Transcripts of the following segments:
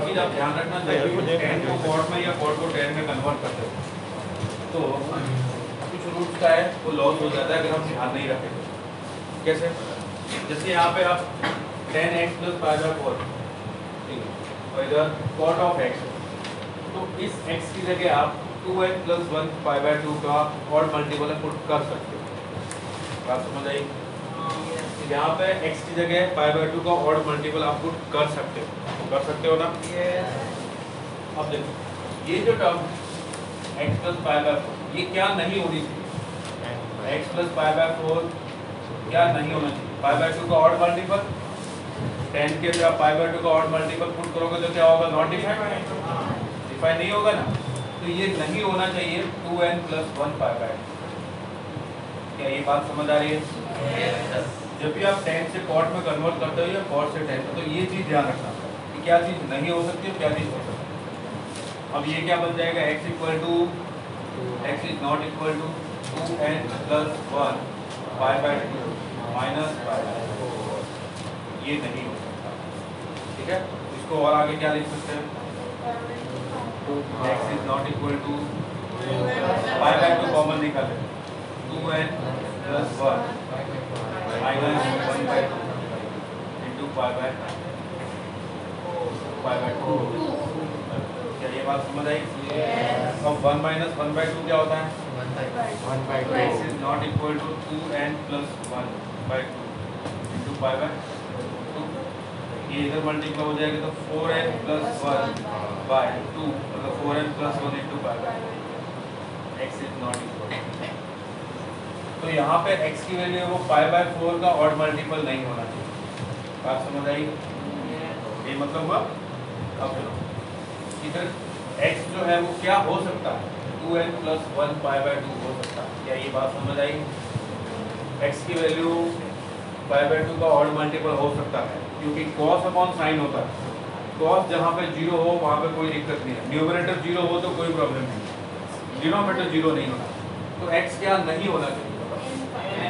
चीज आप ध्यान रखना, जब भी टेन को कॉट में या कॉट को टेन में कन्वर्ट करते हो तो कुछ रूट्स का है वो लॉस हो जाता है अगर हम ध्यान नहीं रखें। कैसे? जैसे यहाँ पे आप 10x प्लस पाई बाय 4 ठीक है, और इधर कॉट ऑफ x, तो इस x की जगह आप 2n प्लस 1 पाई बाय 2 का ऑड मल्टीपल पुट कर सकते हो। बात समझ आई? यहाँ पे x की जगह पाई बाय 2 का ऑड मल्टीपल आप पुट कर सकते हो ना? अब देखो ये जो term x plus pi by 4 ये क्या नहीं होनी चाहिए? x प्लस पाई बाय 4 क्या नहीं होना चाहिए? पाई बाय 2 का ऑड मल्टीपल, 10 के जब पाई बाय 2 का ऑड मल्टीपल पुट करोगे तो क्या होगा? नॉट डिफाइंड, डिफाइंड नहीं होगा ना, तो ये नहीं होना चाहिए 2n प्लस 1 पाई बाय। क्या ये बात समझ आ रही है? जब भी आप 10 से कॉट में कन्वर्ट करते हो या कॉट से 10 तो ये चीज ध्यान रखना कि क्या चीज नहीं हो सकती है, क्या चीज हो सकती है। अब ये क्या बन जाएगा? x equal to x is not equal to 2n plus 1 pi by 2 minus pi by 4, ये नहीं हो सकता। ठीक है, इसको और आगे क्या लिख सकते हैं? x is not equal to pi by 2 common निकाले 2n plus 1 minus 1 by 2 into pi by 2। क्या ये बात समझ आई? अब 1 माइनस 1 बाय 2 क्या होता है? 1 by 2। x is not equal to 2n plus 1 by 2 into pi by 2। ये इधर मल्टीप्लाई हो जाएगा तो 4n प्लस 1 बाय 2 मतलब 4n plus 1 into pi bye x is not equal. तो यहाँ पे x की वैल्यू है वो पाई बाय 4 का ऑड मल्टीपल नहीं होना चाहिए। बात समझ आई? ये मतलब हुआ। अब इधर x जो है वो क्या हो सकता है? 2n प्लस 1 पाई बाय 2 हो सकता है। क्या ये बात समझ आई? x की वैल्यू पाई बाय 2 का ऑड मल्टीपल हो सकता है क्योंकि cos अपॉन साइन होता है। cos जहाँ पे 0 हो वहाँ पे कोई दिक्कत नहीं है, न्यूमरेटर 0 हो तो कोई प्रॉब्लम नहीं, डिनोमिनेटर 0 नहीं होना। तो x क्या नहीं होना चाहिए?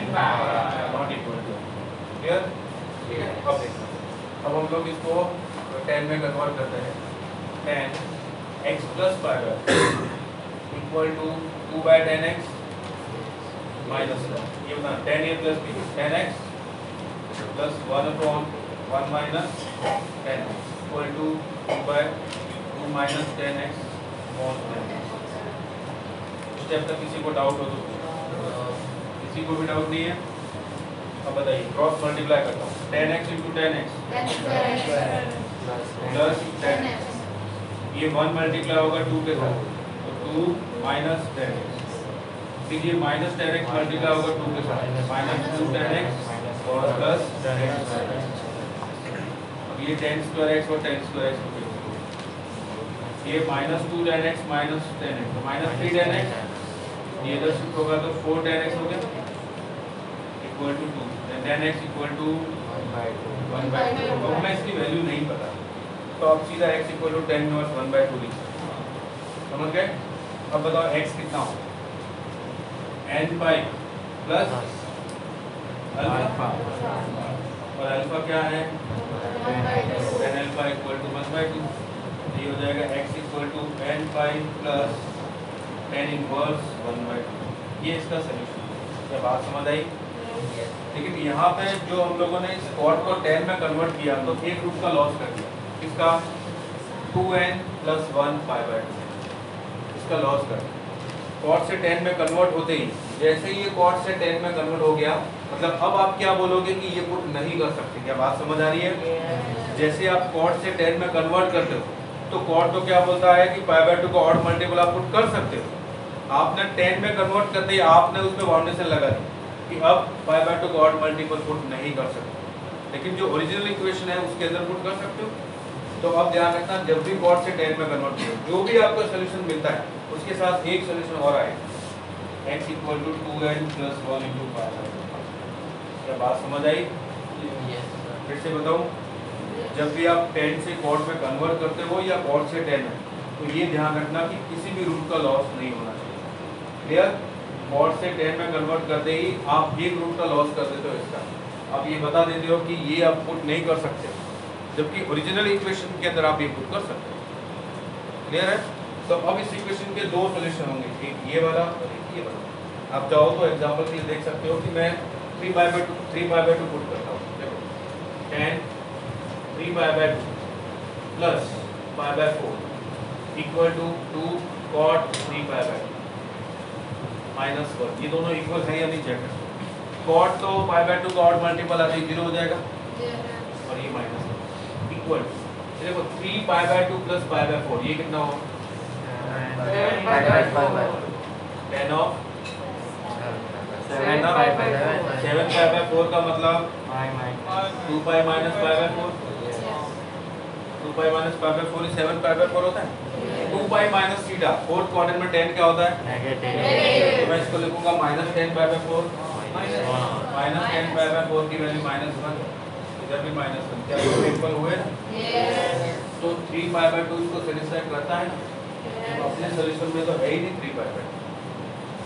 Not equal to. क्लियर? ठीक है, अब देखो, अब हम लोग इसको 10 में कन्वर्ट करते हैं। 10 x plus pi by equal to 2 by 10x minus 1। ये बता 10a plus b 10x plus 1 upon 1 minus 10x equal to 2 by 2 minus 10x upon 10x। Step तक किसी को डाउट हो तो? किसी को भी डाउट नहीं है? अब बताइए, क्रॉस मल्टीप्लाई करता हूँ 10x into 10x plus 10x, ये 1 मल्टीप्लाई होगा 2 के साथ तो 2 माइनस 10x, फिर ये माइनस 10x मल्टीप्लाई होगा 2 के साथ माइनस 2 10x और प्लस 10x। अब ये 10 स्क्वायर x और 10 स्क्वायर x, ये माइनस 2 10x माइनस 10x तो माइनस 3 10x, ये इधर शिफ्ट होगा तो 4 10x हो गया equal to 2, 10x equal to 1 by 2। तो हमें इसकी वैल्यू नहीं पता तो अब सीधा x equal to 10 inverse 1 by 2 लिख सकते हैं। समझ गए? अब बताओ x कितना हो? n पाई प्लस अल्फा, और अल्फा क्या है? 10 अल्फा इक्वल टू 1 बाय 2। ये हो जाएगा x equal to n pi plus 10 inverse 1 by 2। ये इसका सलूशन है। क्या बात समझ आई? लेकिन यहाँ पे जो हम लोगों ने इस कॉट को 10 में कन्वर्ट किया तो एक रूट का लॉस कर दिया। इसका 2n प्लस 1 पाई बाय 2 इसका लॉस कर दिया। कॉट से 10 में कन्वर्ट होते ही जैसे ही ये कॉट से 10 में कन्वर्ट हो गया मतलब अब आप क्या बोलोगे कि ये पुट नहीं कर सकते। क्या बात समझ आ रही है? जैसे आप कॉट से 10 में कन्वर्ट करते हो तो कॉट तो क्या बोलता है कि पाई बाय 2 का ऑड मल्टीपल आप पुट कर सकते हो। आपने 10 में कन्वर्ट करते ही आपने उसमें बाउंडेशन लगा दी कि अब पाई बाय 2 का ऑड मल्टीपल पुट नहीं कर सकते, लेकिन जो ओरिजिनल इक्वेशन है उसके अंदर पुट कर सकते हो। तो अब ध्यान रखना, जब भी कॉट से 10 में कन्वर्ट करो जो भी आपको सोल्यूशन मिलता है उसके साथ एक सोल्यूशन और आएगा x equal to 2n plus 1 into pi by 2। क्या बात समझ आई? फिर से बताऊं, जब भी आप 10 से कॉट में कन्वर्ट करते हो या कॉट से 10 में तो ये ध्यान रखना कि किसी भी रूट का लॉस नहीं होना चाहिए। क्लियर? कॉट से 10 में कन्वर्ट करते ही आप एक रूट का लॉस कर देते हो इसका। अब ये बता देते हो कि ये आप पुट नहीं कर सकते जबकि ओरिजिनल इक्वेशन के अंदर आप ये पुट कर सकते हो। क्लियर है? तो अब इस इक्वेशन के दो सॉल्यूशन होंगे, एक ये वाला और एक ये वाला। आप चाहो तो एग्जांपल के लिए देख सकते हो कि मैं 3/2 पुट करता हूँ। देखो 10 3/2 plus π/4 equal to 2 cot 3/2 minus 1। ये दोनों इक्वल है या नहीं चेक करो। cot तो π/2 का ऑड मल्टीपल आते ही 0 हो जाएगा और ये माइनस इक्वल देखो 3/2 प्लस π/4 ये कितना होगा 10 ऑफ 7/4 का मतलब 2π माइनस π/4 2π माइनस π/4 7π/4 होता है। 2π माइनस थीटा फोर्थ क्वाड्रेंट में 10 क्या होता है नेगेटिव, तो मैं इसको लिखूंगा माइनस 10/4 माइनस 10/4 की वैल्यू -1, इधर भी -1, क्या ये सिंपल हुए ना। तो 3π/2 इसको सेटिस्फाई करता है ना, तो अपने सॉल्यूशन में तो है ही नहीं 3π/2।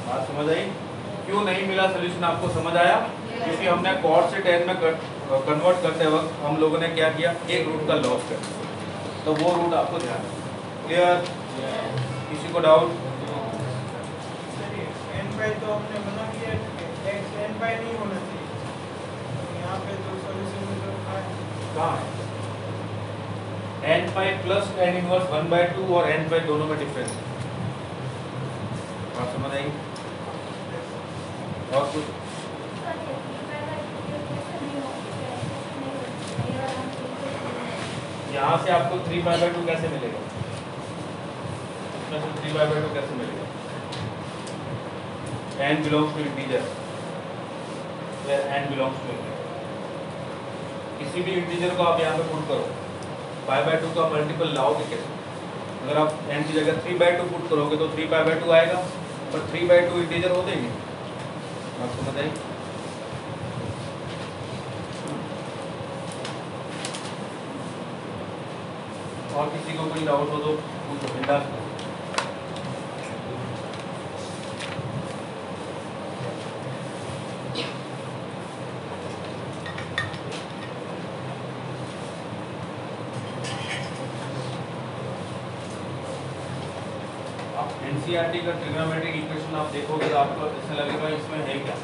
बात समझ आई? क्यों नहीं मिला सॉल्यूशन आपको समझ आया? क्योंकि हमने cot से 10 में कन्वर्ट करते वक्त हम लोगों ने क्या किया, एक रूट का लॉस कर दिया, तो वो रूट आपको ध्यान रखना। क्लियर? किसी को डाउट? n/, तो हमने बना दिया x n/, नहीं होना चाहिए, यहाँ पे तो सॉल्यूशन में तो कहाँ है n/, प्लस tan इनवर्स 1/2 और n/, दोनों में डिफरेंस है। बात समझ आई? और कुछ? यहाँ से आपको 3/2 कैसे मिलेगा, इसमें से 3/2 कैसे मिलेगा? n belongs to integer, where n belongs to integer. किसी भी इंटीजर को आप यहाँ पे पुट करो, π/2 का मल्टीपल लाओगे कैसे? अगर आप n की जगह 3/2 पुट करोगे तो 3π/2 आएगा, पर 3/2 इंटीजर होते ही नहीं। आपको बताइए और किसी को कोई डाउट हो तो पूछो बिंदास। एनसीईआरटी का ट्रिग्नोमेट्रिक इक्वेशन आप देखोगे तो आपको ऐसा लगेगा इसमें है क्या,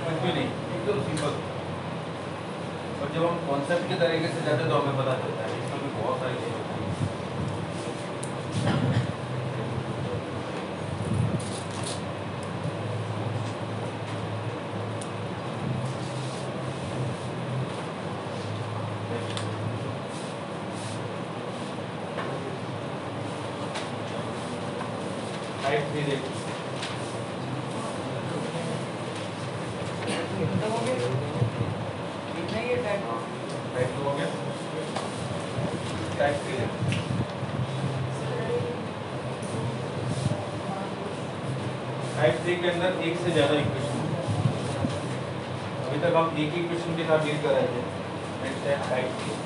कुछ भी नहीं, एकदम सिंपल। और जब हम कॉन्सेप्ट के तरीके से जाते हैं तो हमें पता चलता है इसमें भी बहुत सारी चीजें होती हैं। टाइप 3 देखो, टाइप 2 हो गया, टाइप 3 देखो। टाइप 3 के अंदर एक से ज्यादा इक्वेशन, अभी तक हम एक ही इक्वेशन के साथ डील कर रहे थे। नेक्स्ट है type 3।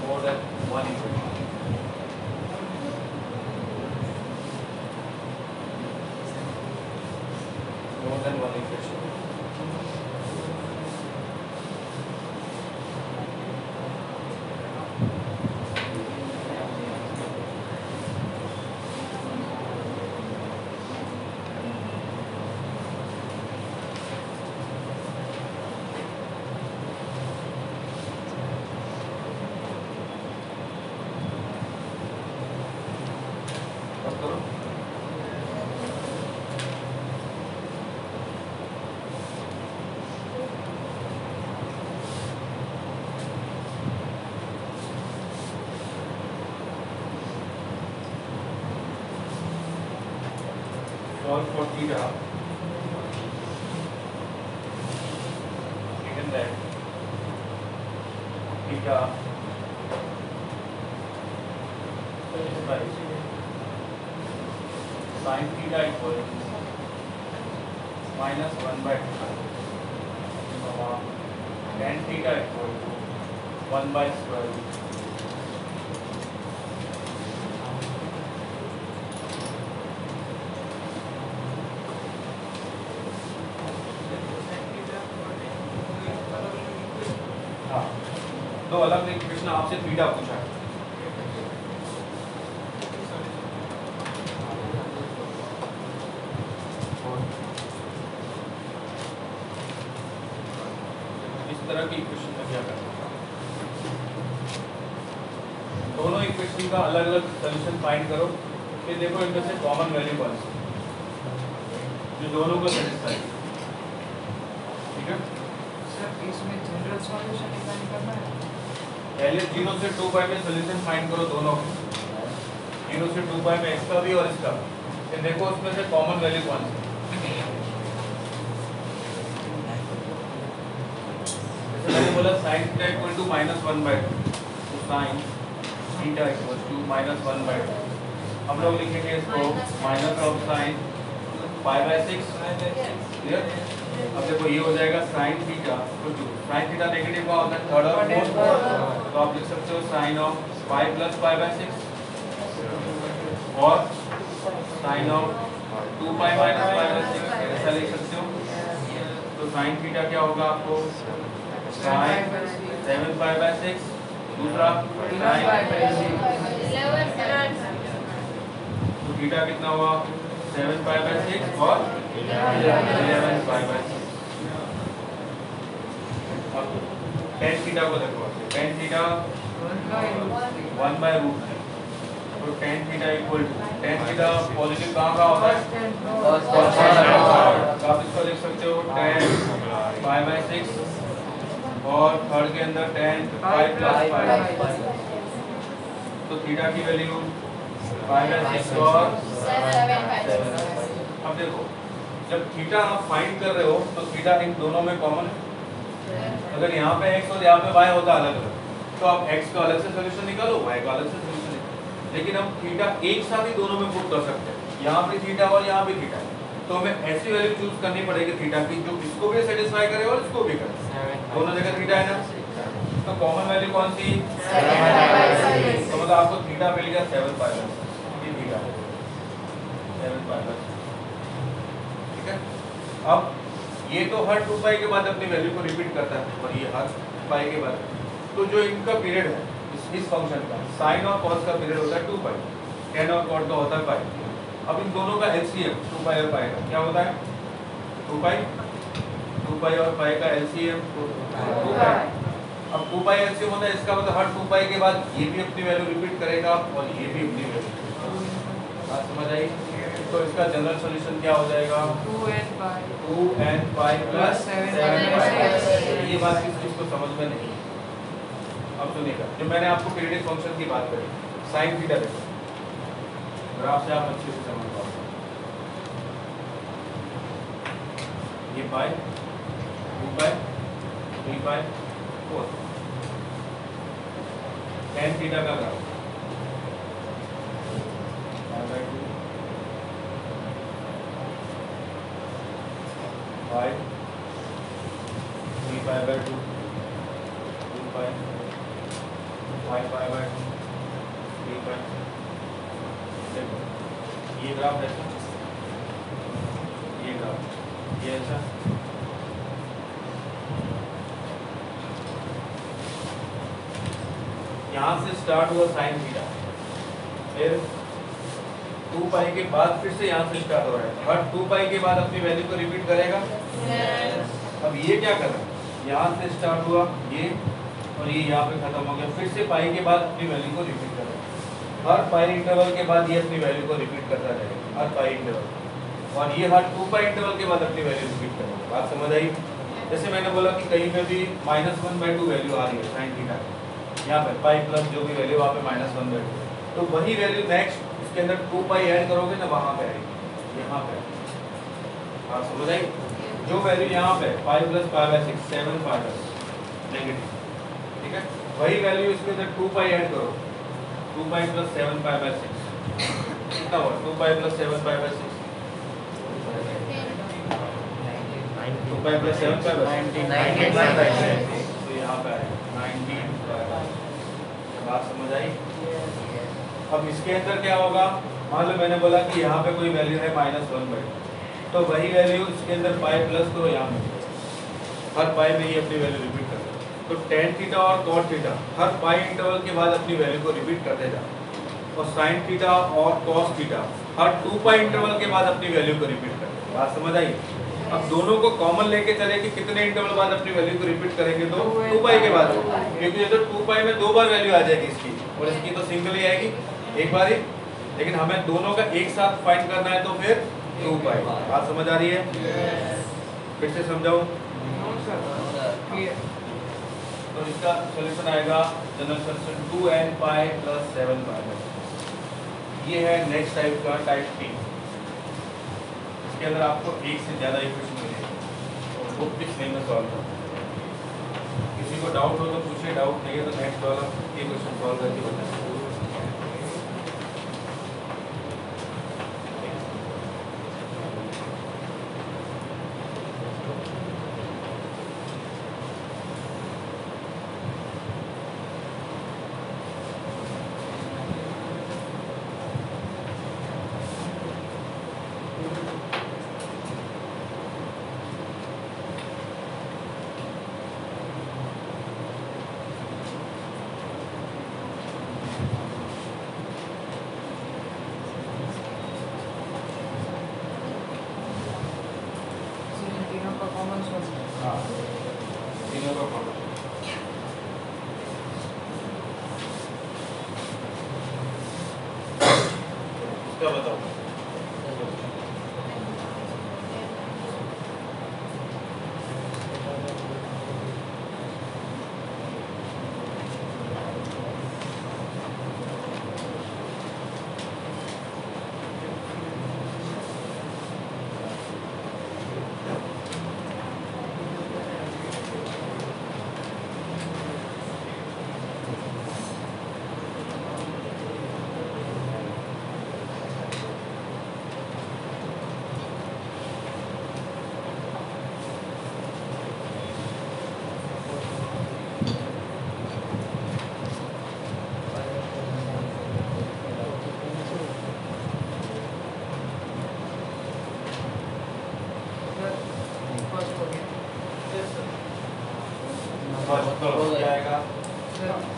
More than one equation. More than one equation. Solve for theta. Given that theta sin theta equals minus 1/2 tan theta equal to 1/12 हाँ, दो अलग इक्वेशन आपसे थीटा पूछा है। इस तरह की इक्वेशन में क्या करना है, दोनों इक्वेशन का अलग अलग सोल्यूशन फाइंड करो, फिर देखो इनमें से कॉमन वैल्यू कौन सी जो दोनों को सेटिस्फाई। ठीक है, इसमें जनरल सॉल्यूशन निकालना है। पहले 0 से 2 पाई में सोल्यूशन फाइंड करो दोनों का, 0 से 2 पाई में इसका भी और इसका भी, फिर देखो उसमें से कॉमन वैल्यू कौन सी। जैसे मैंने बोला sin थीटा इक्वल टू -1/2, तो sin थीटा इक्वल टू -1/2, हम लोग लिखेंगे इसको माइनस ऑफ sin π/6। क्लियर? अब देखो ये हो जाएगा sin theta equal to, sin theta negative का होता है थर्ड और फोर्थ, तो आप लिख सकते हो sin ऑफ π + π/6 और sin ऑफ 2π - π/6, ऐसा लिख सकते हो। तो sin थीटा क्या होगा आपको, sin 7π/6, दूसरा sin, तो थीटा कितना हुआ 7π/6 और 11π/6। अब tan थीटा को देखो, tan थीटा 1/√9, तो tan theta equal to, tan theta positive कहाँ का होता है, आप इसको लिख सकते हो tan π/6 और थर्ड के अंदर tan π + π/6, तो थीटा की वैल्यू π/6 और 7। अब देखो जब थीटा आप फाइंड कर रहे हो तो थीटा इन दोनों में कॉमन है, अगर यहाँ पे x और यहाँ पे y होता अलग अलग, तो आप x का अलग से सोल्यूशन निकालो, y का अलग से सोल्यूशन निकालो, लेकिन हम थीटा एक साथ ही दोनों में पुट कर सकते हैं, यहाँ पे थीटा और यहाँ पे थीटा, तो हमें ऐसी वैल्यू चूज करनी पड़ेगी थीटा की जो इसको भी सेटिस्फाई करे और इसको भी करे, दोनों जगह थीटा है ना, तो कॉमन वैल्यू कौन सी, तो मतलब आपको थीटा मिल गया 7π/6, ये थीटा है 7π/6। ठीक है, अब ये तो हर 2 पाई के बाद अपनी वैल्यू को रिपीट करता है और ये हर पाई के बाद, तो जो इनका पीरियड है इस फंक्शन का साइन और कॉस का पीरियड होता है 2 पाई, tan और cot का होता है पाई। अब इन दोनों का एलसीएम 2 पाई और पाई का क्या होता है 2 पाई, 2 पाई और पाई का एलसीएम 2 पाई। अब 2 पाई एलसीएम होता है, इसका मतलब हर 2 पाई के बाद ये भी अपनी वैल्यू रिपीट करेगा और ये भी अपनी वैल्यू, बात समझ आई। तो इसका जनरल सॉल्यूशन क्या हो जाएगा 2n पाई + 7/6। ये बात किस चीज को समझ में नहीं, अब सुनिएगा, जो मैंने आपको पीरियडिक फंक्शन की बात करी sin थीटा देखो, ग्राफ से आप अच्छे से समझ पाओगे, ये पाई 2 पाई 3 पाई 4 tan थीटा का ग्राफ 5 3π/2 2π 5π/2 3π। देखो ये ग्राफ ऐसा, ये ग्राफ ये ऐसा, यहाँ से स्टार्ट हुआ sin थीटा, फिर 2 पाई के बाद फिर से यहाँ से स्टार्ट हो रहा है, हर 2 पाई के बाद अपनी वैल्यू को रिपीट करेगा। अब ये क्या कर रहा है, यहाँ से स्टार्ट हुआ ये और ये यहाँ पे खत्म हो गया, फिर से पाई के बाद अपनी वैल्यू को रिपीट कर रहा है, हर पाई इंटरवल के बाद ये अपनी वैल्यू को रिपीट करता रहेगा, हर पाई इंटरवल, और ये हर 2 पाई इंटरवल के बाद अपनी वैल्यू रिपीट करेगा। बात समझ आई। जैसे मैंने बोला कि कहीं पे भी -1/2 वैल्यू आ रही है sin थीटा, यहाँ पे पाई प्लस जो भी वैल्यू वहाँ पे -1/2, तो वही वैल्यू नेक्स्ट इसके अंदर 2 पाई ऐड करोगे ना, वहाँ पे आएगी, यहाँ पे। हाँ समझ आई, जो वैल्यू यहाँ पे पाई + π/6 7π/6 नेगेटिव, ठीक है, वही वैल्यू इसके अंदर 2 पाई ऐड करो, 2 पाई + 7π/6 कितना हुआ, 2 पाई + 7π/6 2 पाई प्लस 7 पाई बस 19 तो यहाँ पे आएगा 19 बात समझ आई। अब इसके अंदर क्या होगा, मान लो मैंने बोला कि यहाँ पे कोई वैल्यू है -1/2 तो वही वैल्यू इसके अंदर पाई प्लस करो यहाँ में, हर पाई में ही अपनी वैल्यू रिपीट कर दो। तो tan थीटा और cot थीटा हर पाई इंटरवल के बाद अपनी वैल्यू को रिपीट करते जाओ और sin थीटा और cos थीटा हर 2 पाई इंटरवल के बाद अपनी वैल्यू को रिपीट करते हैं। बात समझ आई। अब दोनों को कॉमन लेके चले कि कितने इंटरवल बाद अपनी वैल्यू को रिपीट करेंगे, तो 2 पाई के बाद, क्योंकि ये तो 2 पाई में 2 बार वैल्यू आ जाएगी इसकी और इसकी तो सिंगल ही आएगी एक बार ही, लेकिन हमें दोनों का एक साथ फाइंड करना है तो फिर 2 पाई। बात समझ आ रही है? फिर से समझाऊं? तो इसका सॉल्यूशन आएगा general solution 2n pi plus 7 पाई। ये है नेक्स्ट टाइप का टाइप 3। इसके अंदर आपको एक से ज़्यादा इक्वेशन मिलेगी और बुक पिछले में सॉल्व करो। किसी को डाउट हो तो पूछे, डाउट नहीं है तो नेक्स्ट वाला ये क्वेश्चन सॉल्व करके बताएं। हाँ, तीनों का कॉमन। इसका बताओ।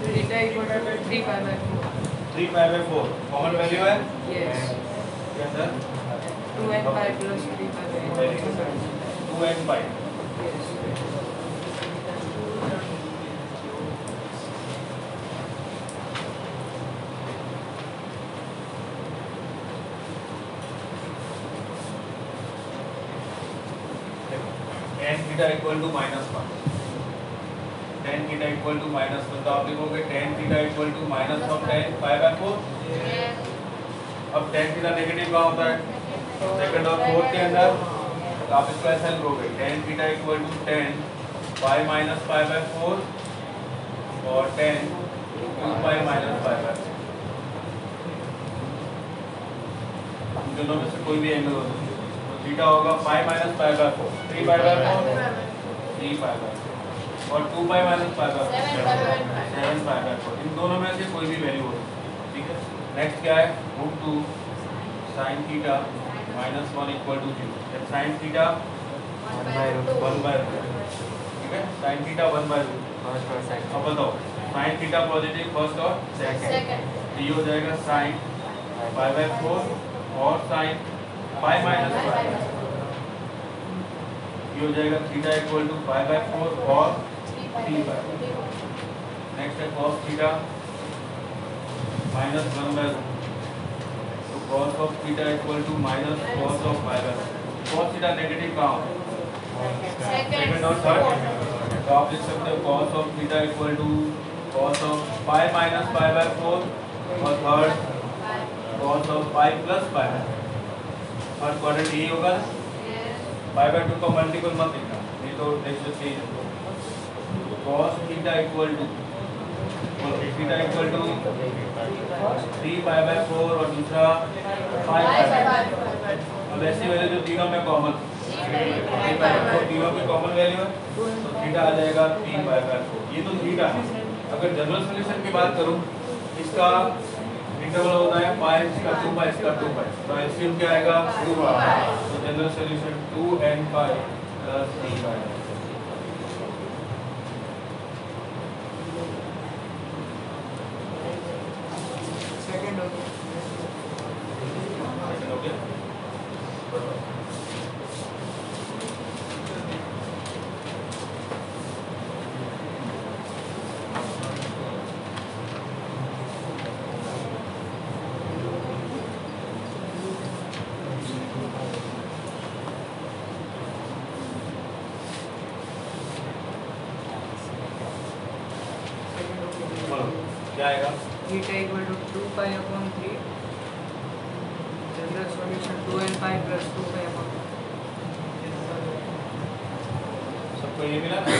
Theta equal to 3 pi by 4. 3 pi by 4 common value है Yes. के अंदर 2n pi plus 3 pi by 4. 2n pi. Yes. tan theta equal to -1, tan theta equal to -1 तो आप लिखोगे tan theta equal to -1 tan pi by 4। अब tan theta negative कहाँ होता है, सेकंड और फोर्थ के अंदर, तो आप इसको ऐसा लिखोगे tan theta equal to tan pi minus pi by 4 और tan 2 pi minus pi by 4। दोनों में से कोई भी एंगल हो सकता है, तो थीटा होगा पाई minus pi by 4, 3 pi by 4, 3 pi by 4 और 2 pi minus pi by 7 pi by 4। इन दोनों में से कोई भी वैल्यू हो सकती है। ठीक है, नेक्स्ट क्या है, √2 sin थीटा -1 इक्वल टू 0। जब sin थीटा 1/√। ठीक है, sin थीटा 1/√। अब बताओ sin थीटा पॉजिटिव फर्स्ट और सेकंड, तो ये हो जाएगा sin पाई बाई 4 और sin पाई माइनस पाई, ये हो जाएगा theta equal to pi by 4 और 3 पाई। नेक्स्ट है cos थीटा -1/√, तो cos of theta equal to minus cos of pi by 4। cos theta negative कहाँ होता है, सेकंड और थर्ड, तो आप लिख सकते हो cos of theta equal to cos of pi minus pi by 4 और third cos of pi plus pi by 4। Third quadrant यही होगा, पाई बाई 2 का मल्टीपल मत लिखना, नहीं तो नेक्स्ट चेंज होगा। cos theta equal to, theta equal to 3 pi by 4 और दूसरा 5 पाई बाई 4। अब ऐसी वैल्यू जो तीनों में कॉमन, तीनों की कॉमन वैल्यू है तो थीटा आ जाएगा 3 पाई/4। ये तो थीटा है। अगर जनरल सॉल्यूशन की बात करूं, इसका इंटरवल होता है पाई, इसका 2 पाई, इसका 2 पाई, तो एलसीएम क्या आएगा 2 पाई। तो general solution 2n pi plus 3 pi. Second हो गया। हो गया। बोलो क्या आएगा? Theta equal to 2 pi upon 3। General solution 2n pi plus 2 pi upon. सबको ये मिला ना?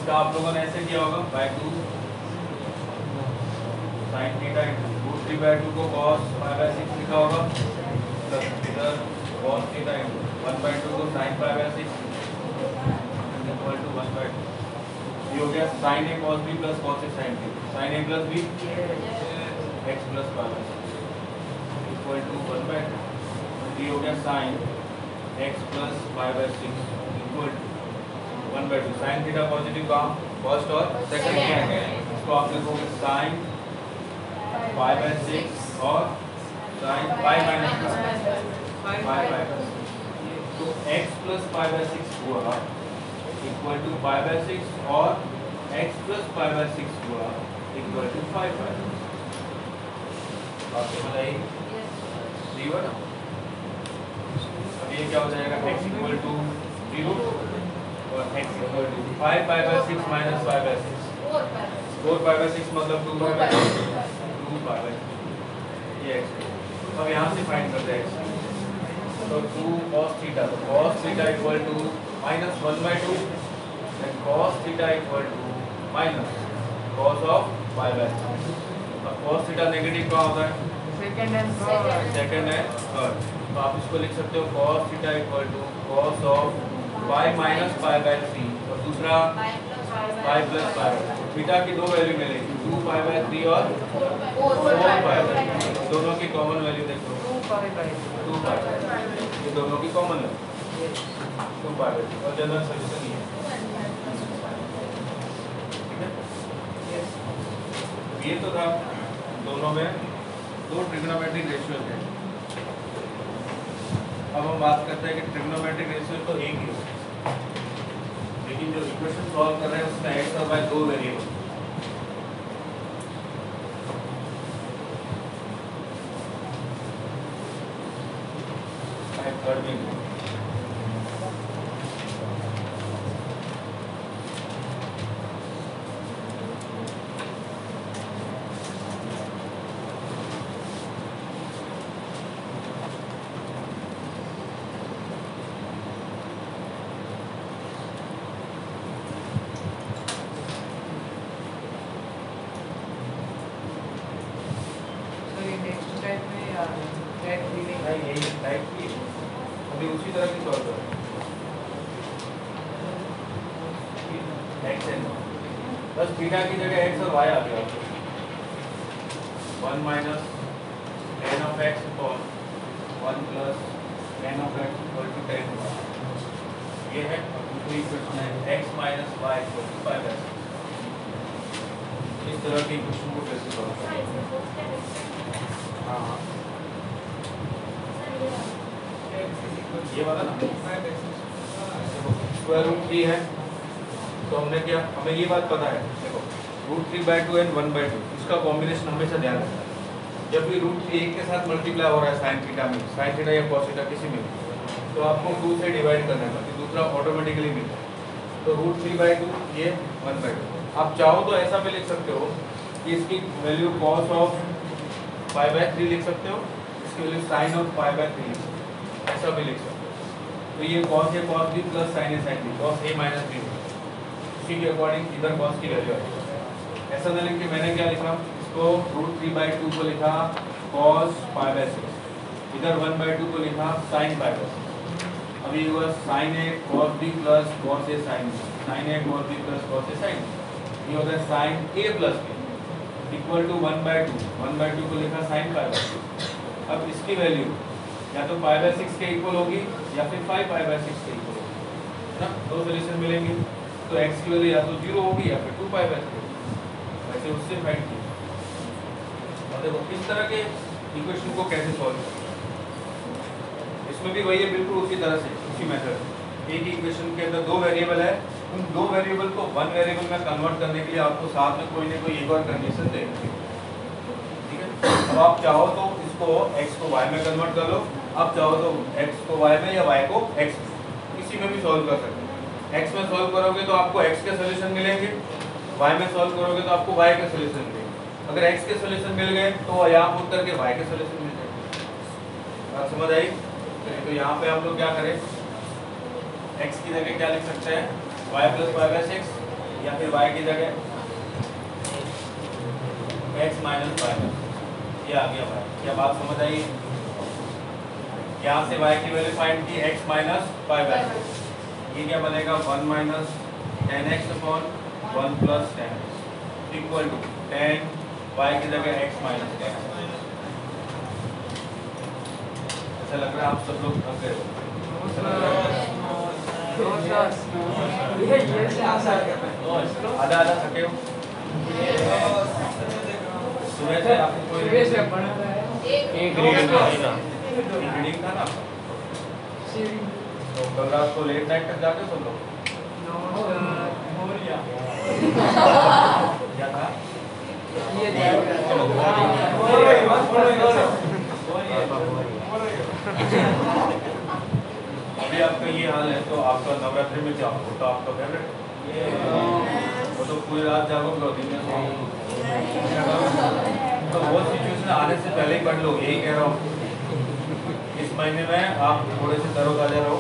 इसका आप लोगों ने ऐसे किया होगा by 2 sin theta into root 3/2 को cos π/6 लिखा होगा प्लस इधर cos थीटा इनटू 1/2 को sin π/6 इक्वल टू 1/2। ये हो गया sin a cos b plus cos a sin b। sin a plus b x plus π/6 equal to 1/2। ये हो गया sin x plus π/6 equal to 1/2। sin theta positive का first और second क्या है, इसको आप लिखोगे sin π/6 और sin π-6 तो x प्लस π/6 हुआ इक्वल टू π/6 और x प्लस π/6 हुआ इक्वल टू 5/6। आपको बताइए जीवन अब ये क्या हो जाएगा, x इक्वल टू 0 और x इक्वल टू 5/6 माइनस 5/6 4/6 मतलब 2/6 ये x। अब यहाँ से फाइंड करते हैं x तो 2 cos थीटा, तो cos theta equal to minus 1/2 and cos theta equal to minus cos of π/6। अब cos थीटा नेगेटिव क्या होता है, सेकंड एंड थर्ड। सेकंड है थर्ड, तो आप इसको लिख सकते हो cos theta equal to cos of π minus π/3 और दूसरा π प्लस π। थीटा की दो वैल्यू मिलेगी 2π/3 और 4π/3। दोनों की कॉमन वैल्यू देखो 2π, ये दोनों की कॉमन है 2π/3 और जनरल सॉल्यूशन ये है। ठीक है, ये तो था दोनों में दो ट्रिग्नोमेट्रिक रेशियो थे। अब हम बात करते हैं कि ट्रिग्नोमेट्रिक रेशियो तो एक ही है, लेकिन जो इक्वेशन सॉल्व कर रहे हैं उसमें x और y दो वेरिएबल। थर्ड में नेक्स्ट टाइप में टाइप भी नहीं। नहीं यही टाइप की अभी उसी तरह की सॉल्व करो। एक्स एन बस बीटा की जगह एक्स और वाई आ गया। 1 minus tan of x upon 1 plus tan of x equal to 10। ये है दूसरी इक्वेशन है x minus y equal to 5x। इस तरह की इक्वेशन को कैसे सॉल्व करें? हाँ ये वाला ना स्क्वायर रूट 3 है तो हमने क्या, हमें ये बात पता है देखो √3/2 एंड 1/2 इसका कॉम्बिनेशन हमेशा ध्यान रखना है। जब भी √3 एक के साथ मल्टीप्लाई हो रहा है साइन थीटा में, साइन थीटा या कॉस थीटा किसी में, तो आपको 2 से डिवाइड करना है बाकी दूसरा ऑटोमेटिकली मिलता है। तो √3/2 ये 1/2। आप चाहो तो ऐसा भी लिख सकते हो कि इसकी वैल्यू cos ऑफ 5/3 लिख सकते हो, इसकी वैल्यू sin ऑफ 5/3 लिख सकते हो, ऐसा भी लिख सकते हो। तो ये cos A cos B plus sin A sin B cos A minus B इसी के अकॉर्डिंग इधर cos की वैल्यू आएगी। ऐसा ना लिख के मैंने क्या लिखा, इसको √3/2 को लिखा cos 5/6, इधर 1/2 को लिखा sin 5/6। अभी हुआ sin A cos B plus cos A sin B, sin A cos B plus cos A sin B। ये हो गया sin A plus B equal to 1/2 को लिखा sin 5/6। अब इसकी वैल्यू या तो 5/6 के इक्वल होगी या फिर 5/6 के इक्वल होगी ना, दो सॉल्यूशन मिलेंगे। तो x की वैल्यू या तो 0 होगी या फिर 2π/3 वैसे उससे फाइंड की। और देखो इस तरह के इक्वेशन को कैसे सॉल्व करें, इसमें भी वही है बिल्कुल उसी तरह से उसी मेथड। एक इक्वेशन के अंदर दो वेरिएबल है, उन दो वेरिएबल को वन वेरिएबल में कन्वर्ट करने के लिए आपको साथ में कोई ना कोई एक और कंडीशन देनी है, ठीक है। अब आप चाहो तो इसको x को y में कन्वर्ट कर लो, आप चाहो तो x को y में या y को x में, किसी में भी सॉल्व कर सकते हो। x में सॉल्व करोगे तो आपको x के सॉल्यूशन मिलेंगे, y में सॉल्व करोगे तो आपको y के सॉल्यूशन मिलेंगे। अगर x के सॉल्यूशन मिल गए तो यहाँ पुट करके y के सॉल्यूशन मिल जाएंगे। बात समझ आई? तो यहाँ पे हम लोग क्या करें, x की जगह क्या लिख सकते हैं, y प्लस 5/6 या फिर y की जगह x माइनस 5/6। ये आ गया y। क्या बात समझ आई? यहाँ से y की वैल्यू फाइंड की x माइनस 5/6। ये क्या बनेगा 1 minus 10x upon 1 plus 10x equal to 10 y की जगह x माइनस 10। ऐसा लग रहा है आप सब लोग थक गए हो। आधा आधा थके हो। सुबह से आपको कोई सुबह से पढ़ा रहा है। एक रीडिंग था ना, तो कल रात को लेट नाइट तक जाते हो सब लोग? क्या था? अभी आपका ये हाल है तो आपका नवरात्रि में क्या हो, तो आपका फेवरेट वो तो पूरी रात जागोगे और दिन में सोओगे। तो वो सिचुएशन आने से पहले ही पढ़ लो, यही कह रहा हूँ। इस महीने में आप थोड़े से तरोताजा रहो,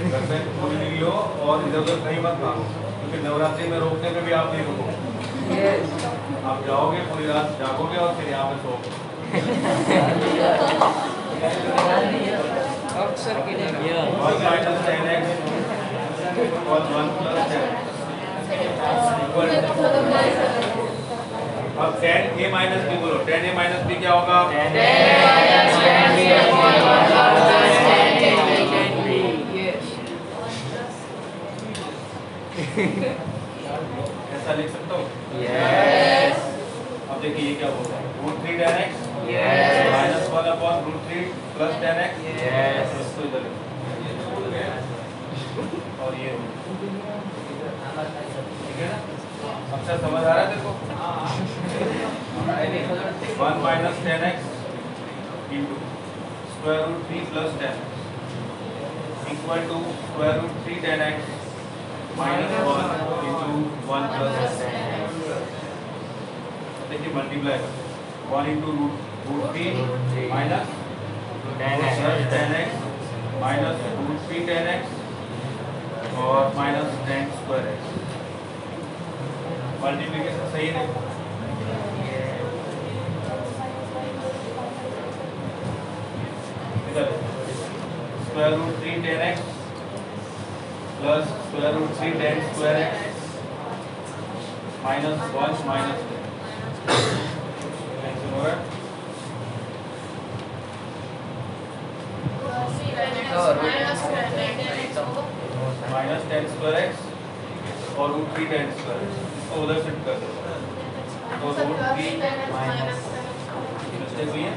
घर में पूरी नहीं लो और इधर उधर कहीं मत भागो, क्योंकि नवरात्रि में रोकने में भी आप नहीं रुकोगे। आप जाओगे पूरी रात जागोगे और फिर यहाँ पे सोओगे। अक्सर की नहीं। 1 माइनस 10x और 1 प्लस 10x इक्वल टू, अब 10a माइनस b बोलो, 10a माइनस b क्या होगा? ऐसा लिख सकता हूँ? अब देखिए ये क्या होगा, √3 10x minus 1 upon √3 plus 10x। इसको इधर लिखो और ये ठीक है ना, अक्सर समझ आ रहा है तेरे को? 1 minus 10x into √3 plus 10x equal to √3 10x minus 1 into 1 plus 10x। देखिए मल्टीप्लाई कर 1 into √3 minus 10x minus √3 10x और माइनस 10 स्क्वायर x। मल्टीप्लिकेशन सही है? Square root 3 tan x plus square root 3 tan square x minus 1 minus 10 cancel हो रहा है। Minus 10 square x और root 3 tan square x इसको उधर शिफ्ट कर दो तो रूट 3 माइनस मिस्टेक हुई है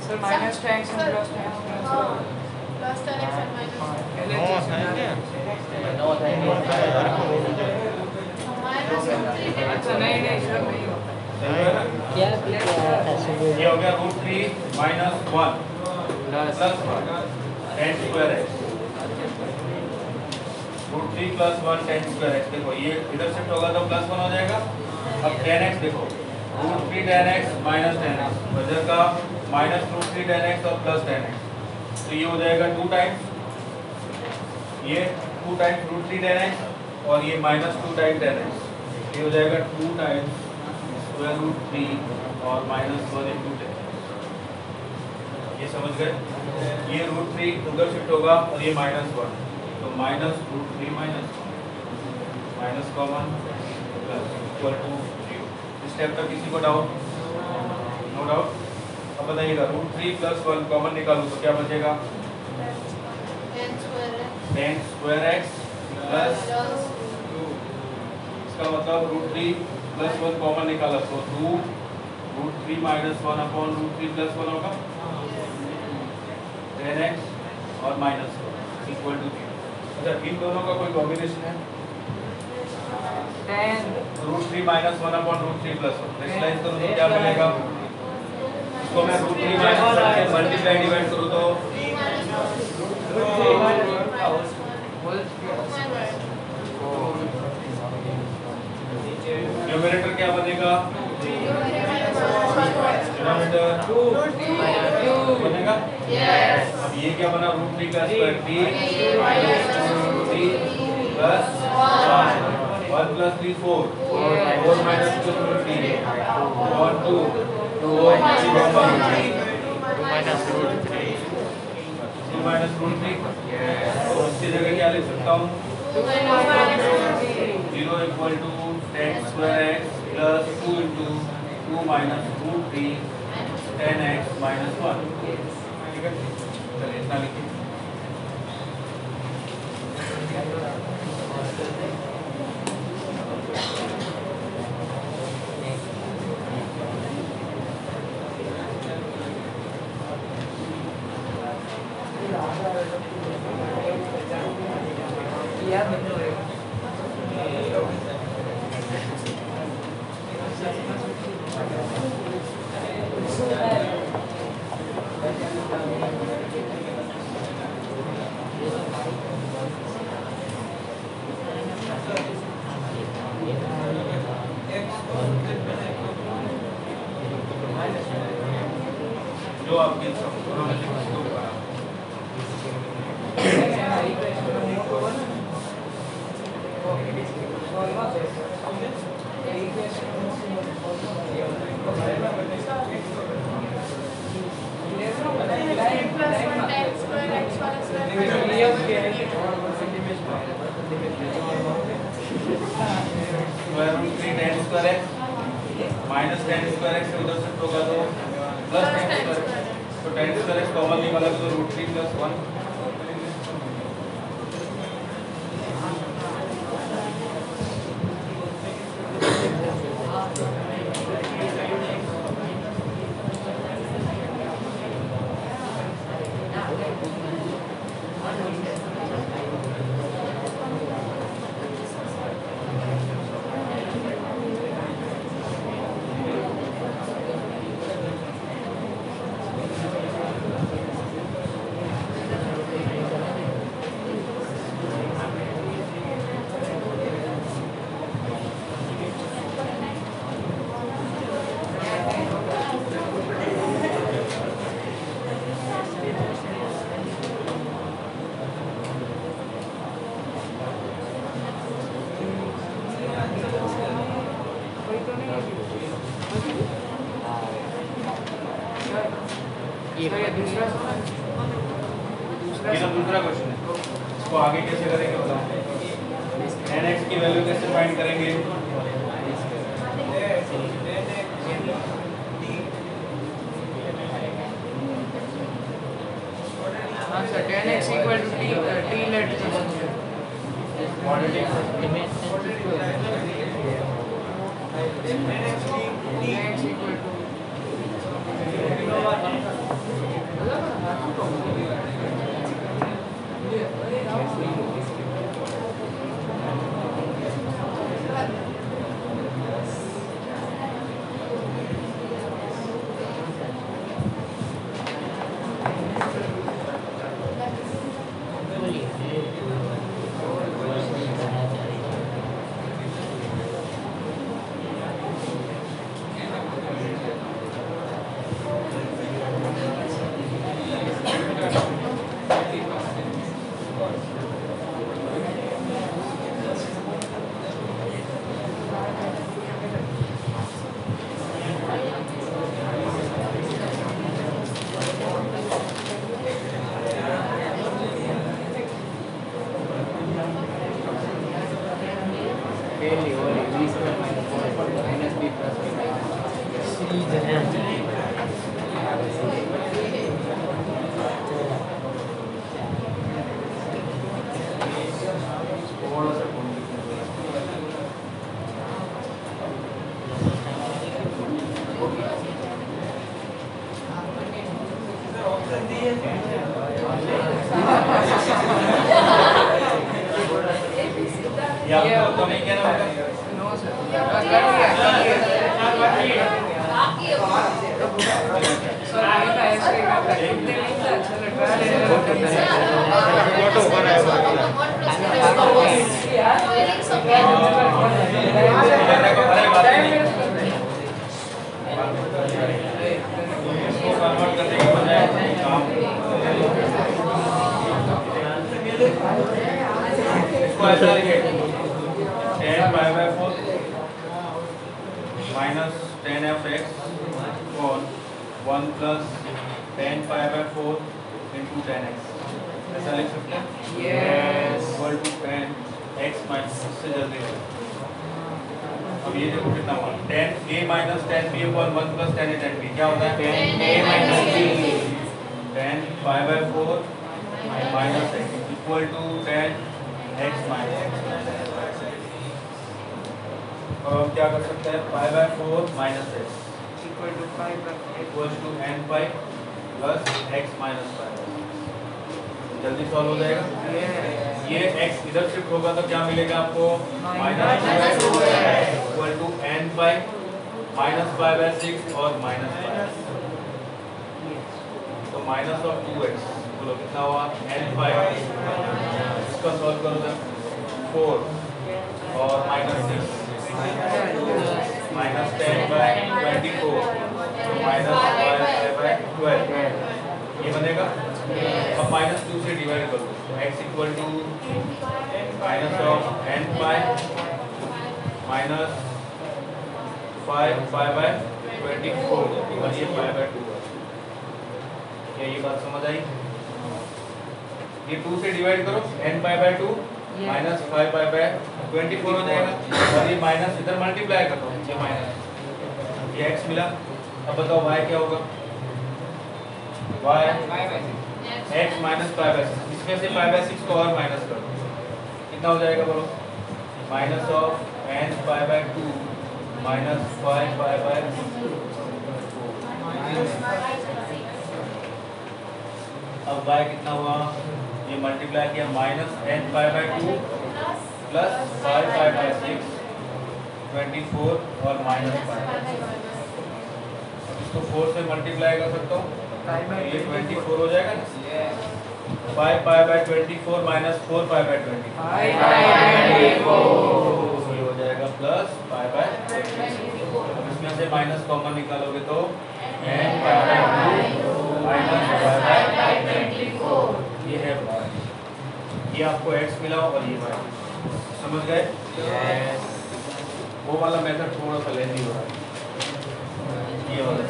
sir minus tax and plus tax plus 10x and minus अच्छा नहीं नहीं सर नहीं होता क्या ऐसे बोल ये हो गया root 3 minus 1 plus 10 square x root 3 plus 1 10 square x देखो ये इधर शिफ्ट होगा तो प्लस 1 हो जाएगा। अब tan x देखो root 3 tan x minus tan x वजह का माइनस रूट 3 tan x और प्लस tan x तो ये हो जाएगा 2 टाइम्स ये 2 टाइम्स रूट 3 tan x और ये माइनस 2 टाइम्स tan x ये हो जाएगा 2 टाइम्स स्क्वायर रूट 3 और माइनस 1 इंटू 10 ये समझ गए। ये रूट 3 उधर शिफ्ट होगा और ये माइनस 1 तो minus root 3 minus minus common plus equal to 0। इस स्टेप तक किसी को डाउट? No doubt. अब बताइएगा रूट 3 प्लस 1 कॉमन निकालूं तो क्या बचेगा 10 स्क्वायर x प्लस इसका मतलब रूट 3 प्लस 1 कॉमन निकाला तो 2 root 3 minus 1 upon root 3 plus 1 होगा 10x और माइनस 1 इक्वल टू 0। अच्छा इन दोनों का कोई कॉम्बिनेशन है 10 root 3 minus 1 upon root 3 plus 1 rationalise करूं तो क्या मिलेगा इसको मैं रूट 3 माइनस 1 से मल्टीप्लाई डिवाइड करूं तो न्यूमरेटर क्या बनेगा डिनोमिनेटर 2 बनेगा। अब ये क्या बना रूट 3 का स्क्वायर 3 प्लस 1 प्लस 3 4 माइनस 2 3 और 2 माइनस रूट 3 तो उसकी जगह क्या लिख सकता हूँ 0 equal to 10 square x plus 2 into 2 minus root 3 10x minus 1 ठीक है। चलिए इतना लिखिए याद नहीं हो रहा जो आपकी दोनों में से किसी को भी बना square root 3 10 square x minus 10 square x से उधर शिफ्ट होगा तो प्लस 10 स्क्वायर x तो 10 स्क्वायर x कॉमन निकाला तो रूट 3 प्लस 1 कोई तो नहीं सर ये दूसरा ये तो दूसरा क्वेश्चन है, इसको आगे कैसे करेंगे बताओ। nx की वैल्यू कैसे फाइंड करेंगे? हाँ sir 10x equal to t let quadratic x equal to ये आपको तो नहीं कहना होगा। नो सर कर लिया सर आई था ऐसे ही करता कितने नहीं था चलो इसको कन्वर्ट करने के बजाय काम इसको ऐसा लिखे 10 minus 10f(x) और 1 plus 10 into 10x ऐसा लिख सकते हैं। Yes equal to 10x minus इससे जल्दी है। अब ये देखो कितना हुआ 10a minus 10b upon 1 plus 10a 10b क्या होता है 10a minus b 10 minus x equal to 10x minus x। और हम क्या कर सकते हैं 5/4 minus x equal to 5 equals to n pi plus x minus 5 जल्दी सॉल्व हो जाएगा। ये x इधर शिफ्ट होगा तो क्या मिलेगा आपको -2x equal to n pi -5/6 और -5 तो माइनस ऑफ 2x बोलो कितना हुआ n pi इसका सॉल्व करो तो 4 और -6 minus 10/24 -5/12 ये बनेगा। अब -2 से डिवाइड कर दो तो x equal to minus of n pi minus 5/24 और ये 5/2 है। ये बात समझ आई? ये 2 से डिवाइड करो n pi/2 minus 5/24 हो जाएगा और ये माइनस इधर मल्टीप्लाई कर दो ये माइनस ये x मिला। अब बताओ y क्या होगा y x minus 5/6 इसमें से 5/6 को और माइनस कर दो कितना हो जाएगा बोलो minus of n pi/2 minus 5/4 अब y कितना हुआ ये मल्टीप्लाई किया माइनस n pi/2 प्लस 5/6 24 और माइनस 5। अब इसको 4 से मल्टीप्लाई कर सकता हूँ ये 24 हो जाएगा ना 5/24 माइनस 4/24 ये हो जाएगा प्लस 5/24। इसमें से माइनस कॉमन निकालोगे तो n माइनस 5/24 ये है ये आपको x मिला और ये y समझ गए? वो वाला मेथड थोड़ा सा लेंदी हो रहा है ये वाला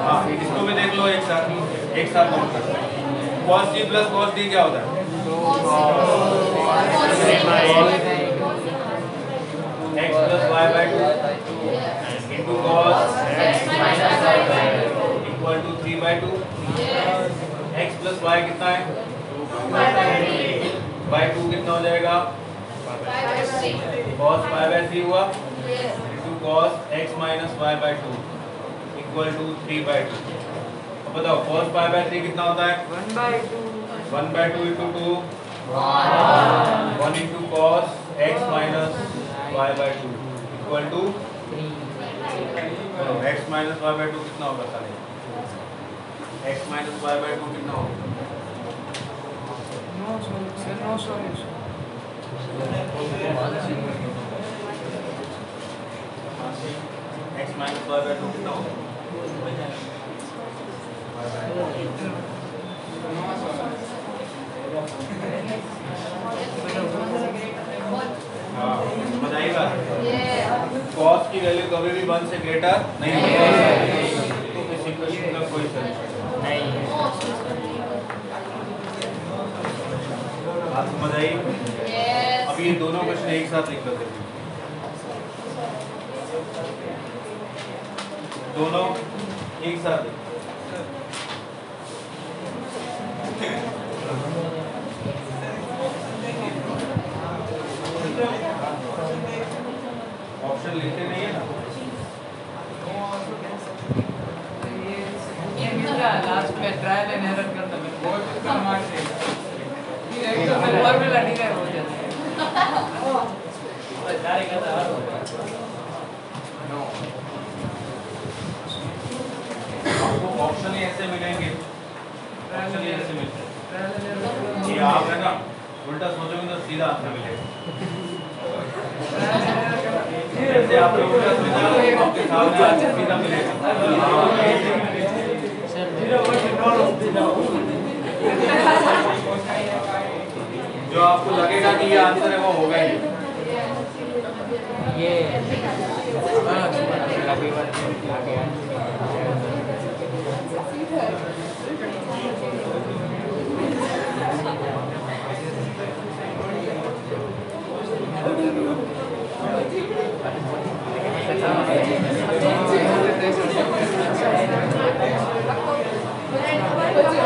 हाँ इसको भी देख लो एक साथ नोट कर। cos t plus cos d क्या होता है? x plus y by 2 into cos x minus y by 2 equal to 3 by 2। x plus y कितना है? 2 बाय 2 कितना हो जाएगा? cos y बाय 3 हुआ into cos x minus y by 2 equal to 3 by 2। अब बताओ cos y बाय 3 कितना होता है? 1 by 2 1 by 2 into 2 1 into cos x minus y by 2 equal to x minus y by 2 कितना होगा सारे? x minus y by 2 कितना होगा? no solution x minus y by 2 कितना होगा? बताइएगा cos की वैल्यू कभी भी 1 से ग्रेटर नहीं होगी तो इस इक्वेशन का कोई सॉल्यूशन नहीं है। बात समझ आई? अब ये दोनों क्वेश्चन एक साथ लिख लो, दोनों एक साथ ऑप्शन लिखते नहीं है ना। ये मिला लास्ट में ट्रायल एंड एरर करता मैं बहुत इसका मार्क्स है ये एक तो मैं और भी लड़ी गए हो जाते हैं सारे का नो आपको ऑप्शन ही ऐसे मिलेंगे, ऑप्शन ही ऐसे मिलते हैं। ये आप है ना उल्टा सोचोगे तो सीधा आंसर मिलेगा। जैसे आप लोग उल्टा सोचोगे आपके सामने आंसर सीधा मिलेगा। जो आपको लगेगा कि ये आंसर है वो होगा ही। ये Thank you.